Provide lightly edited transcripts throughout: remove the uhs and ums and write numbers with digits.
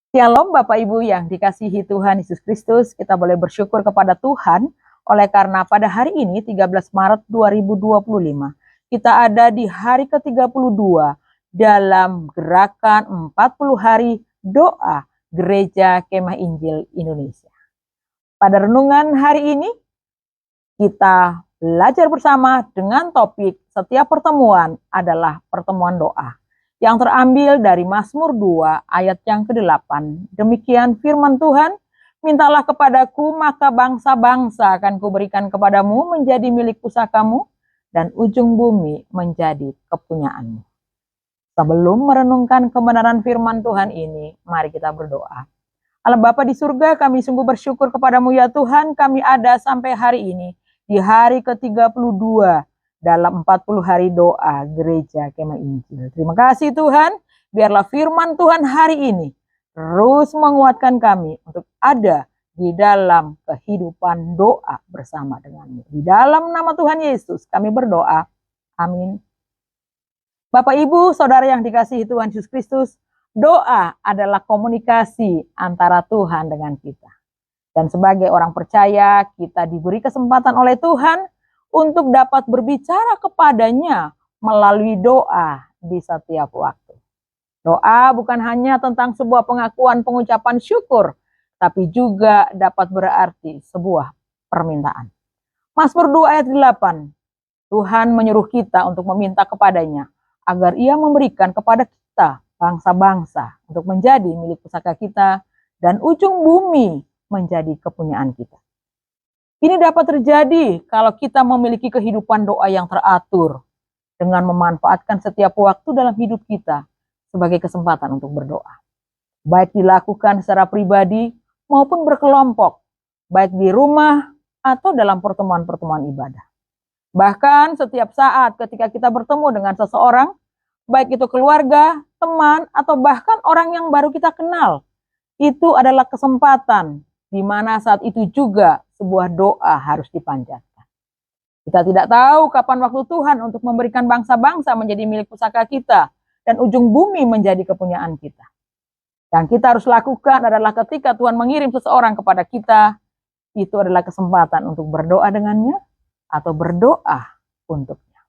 Shalom Bapak Ibu yang dikasihi Tuhan Yesus Kristus, kita boleh bersyukur kepada Tuhan oleh karena pada hari ini 13 Maret 2025 kita ada di hari ke-32 dalam gerakan 40 hari doa Gereja Kemah Injil Indonesia. Pada renungan hari ini kita belajar bersama dengan topik setiap pertemuan adalah pertemuan doa yang terambil dari Mazmur 2 ayat yang ke-8. Demikian firman Tuhan, mintalah kepadaku maka bangsa-bangsa akan kuberikan kepadamu menjadi milik pusakamu dan ujung bumi menjadi kepunyaanmu. Sebelum merenungkan kebenaran firman Tuhan ini, mari kita berdoa. Allah Bapa di surga, kami sungguh bersyukur kepadamu ya Tuhan, kami ada sampai hari ini, di hari ke-32 dalam 40 hari doa Gereja Kemah Injil. Terima kasih Tuhan, biarlah firman Tuhan hari ini terus menguatkan kami untuk ada di dalam kehidupan doa bersama denganmu. Di dalam nama Tuhan Yesus kami berdoa. Amin. Bapak Ibu, Saudara yang dikasihi Tuhan Yesus Kristus, doa adalah komunikasi antara Tuhan dengan kita. Dan sebagai orang percaya, kita diberi kesempatan oleh Tuhan untuk dapat berbicara kepadanya melalui doa di setiap waktu. Doa bukan hanya tentang sebuah pengakuan pengucapan syukur, tapi juga dapat berarti sebuah permintaan. Mazmur 2 ayat 8, Tuhan menyuruh kita untuk meminta kepadanya agar ia memberikan kepada kita bangsa-bangsa untuk menjadi milik pusaka kita dan ujung bumi menjadi kepunyaan kita. Ini dapat terjadi kalau kita memiliki kehidupan doa yang teratur dengan memanfaatkan setiap waktu dalam hidup kita sebagai kesempatan untuk berdoa. Baik dilakukan secara pribadi maupun berkelompok, baik di rumah atau dalam pertemuan-pertemuan ibadah. Bahkan setiap saat ketika kita bertemu dengan seseorang, baik itu keluarga, teman, atau bahkan orang yang baru kita kenal, itu adalah kesempatan di mana saat itu juga sebuah doa harus dipanjatkan. Kita tidak tahu kapan waktu Tuhan untuk memberikan bangsa-bangsa menjadi milik pusaka kita dan ujung bumi menjadi kepunyaan kita. Yang kita harus lakukan adalah ketika Tuhan mengirim seseorang kepada kita, itu adalah kesempatan untuk berdoa dengannya atau berdoa untuknya.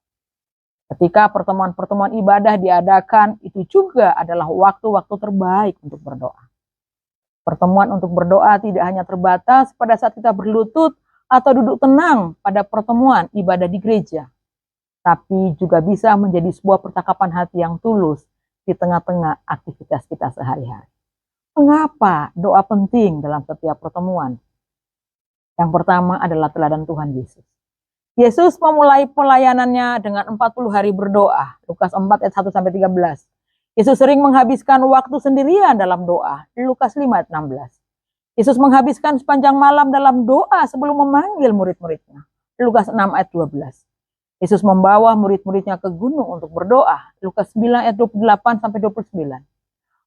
Ketika pertemuan-pertemuan ibadah diadakan, itu juga adalah waktu-waktu terbaik untuk berdoa. Pertemuan untuk berdoa tidak hanya terbatas pada saat kita berlutut atau duduk tenang pada pertemuan ibadah di gereja, tapi juga bisa menjadi sebuah percakapan hati yang tulus di tengah-tengah aktivitas kita sehari-hari. Mengapa doa penting dalam setiap pertemuan? Yang pertama adalah teladan Tuhan Yesus. Yesus memulai pelayanannya dengan 40 hari berdoa, Lukas 4 ayat 1-13. Yesus sering menghabiskan waktu sendirian dalam doa, Lukas 5 ayat 16. Yesus menghabiskan sepanjang malam dalam doa sebelum memanggil murid-muridnya, Lukas 6 ayat 12. Yesus membawa murid-muridnya ke gunung untuk berdoa, Lukas 9 ayat 28-29.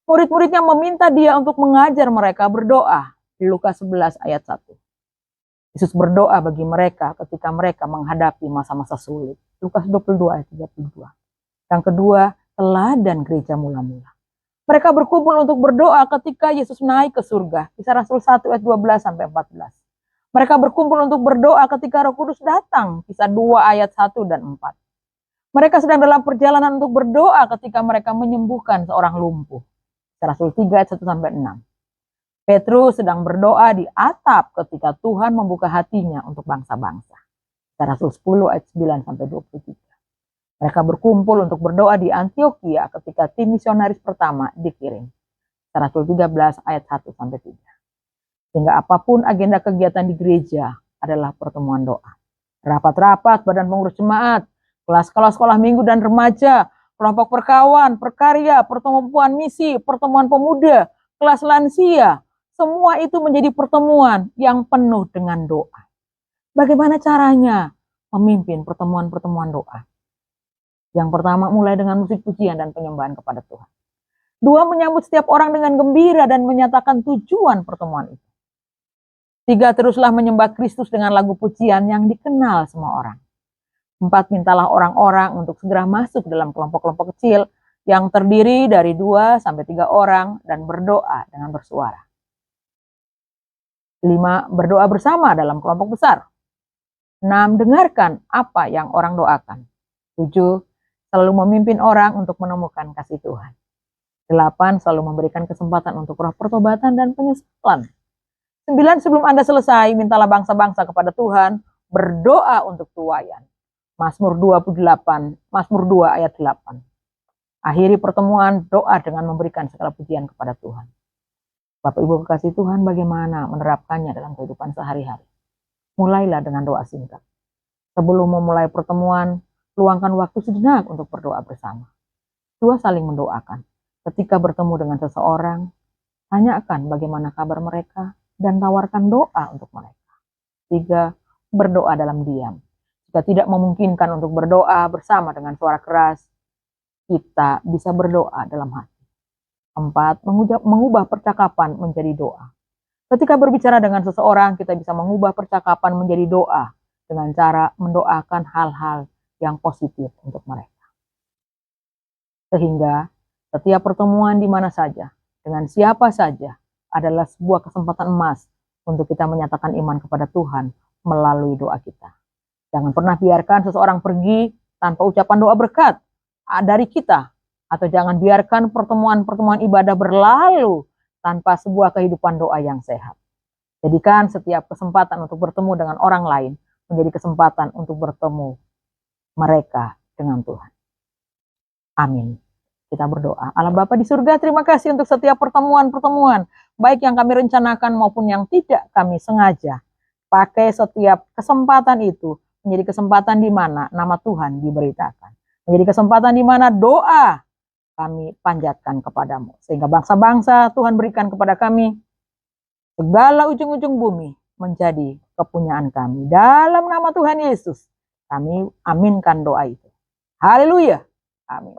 Murid-muridnya meminta dia untuk mengajar mereka berdoa, Lukas 11 ayat 1. Yesus berdoa bagi mereka ketika mereka menghadapi masa-masa sulit, Lukas 22 ayat 32. Yang kedua, teladan gereja mula-mula. Mereka berkumpul untuk berdoa ketika Yesus naik ke surga. Kisah Rasul 1 ayat 12-14. Mereka berkumpul untuk berdoa ketika Roh Kudus datang. Kisah 2 ayat 1 dan 4. Mereka sedang dalam perjalanan untuk berdoa ketika mereka menyembuhkan seorang lumpuh. Kisah Rasul 3 ayat 1-6. Petrus sedang berdoa di atap ketika Tuhan membuka hatinya untuk bangsa-bangsa. Kisah Rasul 10 ayat 9-23. Mereka berkumpul untuk berdoa di Antioquia ketika tim misionaris pertama dikirim. Rasul 13 ayat 1-3. Sehingga apapun agenda kegiatan di gereja adalah pertemuan doa. Rapat-rapat badan pengurus jemaat, kelas-kelas sekolah minggu dan remaja, kelompok perkawan, perkarya, pertemuan misi, pertemuan pemuda, kelas lansia, semua itu menjadi pertemuan yang penuh dengan doa. Bagaimana caranya memimpin pertemuan-pertemuan doa? Yang pertama, mulai dengan musik pujian dan penyembahan kepada Tuhan. 2, menyambut setiap orang dengan gembira dan menyatakan tujuan pertemuan itu. 3, teruslah menyembah Kristus dengan lagu pujian yang dikenal semua orang. 4, mintalah orang-orang untuk segera masuk dalam kelompok-kelompok kecil yang terdiri dari 2 sampai 3 orang dan berdoa dengan bersuara. 5. Berdoa bersama dalam kelompok besar. 6. Dengarkan apa yang orang doakan. 7. Selalu memimpin orang untuk menemukan kasih Tuhan. 8. Selalu memberikan kesempatan untuk roh pertobatan dan penyesalan. 9. Sebelum Anda selesai, mintalah bangsa-bangsa kepada Tuhan, berdoa untuk tuaian. Mazmur 28, Mazmur 2 ayat 8. Akhiri pertemuan doa dengan memberikan segala pujian kepada Tuhan. Bapak Ibu kekasih Tuhan, bagaimana menerapkannya dalam kehidupan sehari-hari? Mulailah dengan doa singkat. Sebelum memulai pertemuan, luangkan waktu sejenak untuk berdoa bersama. 2. Saling mendoakan. Ketika bertemu dengan seseorang, tanyakan bagaimana kabar mereka dan tawarkan doa untuk mereka. 3. Berdoa dalam diam. Jika tidak memungkinkan untuk berdoa bersama dengan suara keras, kita bisa berdoa dalam hati. 4. Mengubah percakapan menjadi doa. Ketika berbicara dengan seseorang, kita bisa mengubah percakapan menjadi doa dengan cara mendoakan hal-hal yang positif untuk mereka. Sehingga setiap pertemuan di mana saja, dengan siapa saja, adalah sebuah kesempatan emas untuk kita menyatakan iman kepada Tuhan melalui doa kita. Jangan pernah biarkan seseorang pergi tanpa ucapan doa berkat dari kita, atau jangan biarkan pertemuan-pertemuan ibadah berlalu tanpa sebuah kehidupan doa yang sehat. Jadikan setiap kesempatan untuk bertemu dengan orang lain menjadi kesempatan untuk bertemu mereka dengan Tuhan. Amin. Kita berdoa. Allah Bapa di surga, terima kasih untuk setiap pertemuan-pertemuan, baik yang kami rencanakan maupun yang tidak kami sengaja. Pakai setiap kesempatan itu menjadi kesempatan di mana nama Tuhan diberitakan. Menjadi kesempatan di mana doa kami panjatkan kepadamu. Sehingga bangsa-bangsa Tuhan berikan kepada kami, segala ujung-ujung bumi menjadi kepunyaan kami. Dalam nama Tuhan Yesus, kami aminkan doa itu. Haleluya. Amin.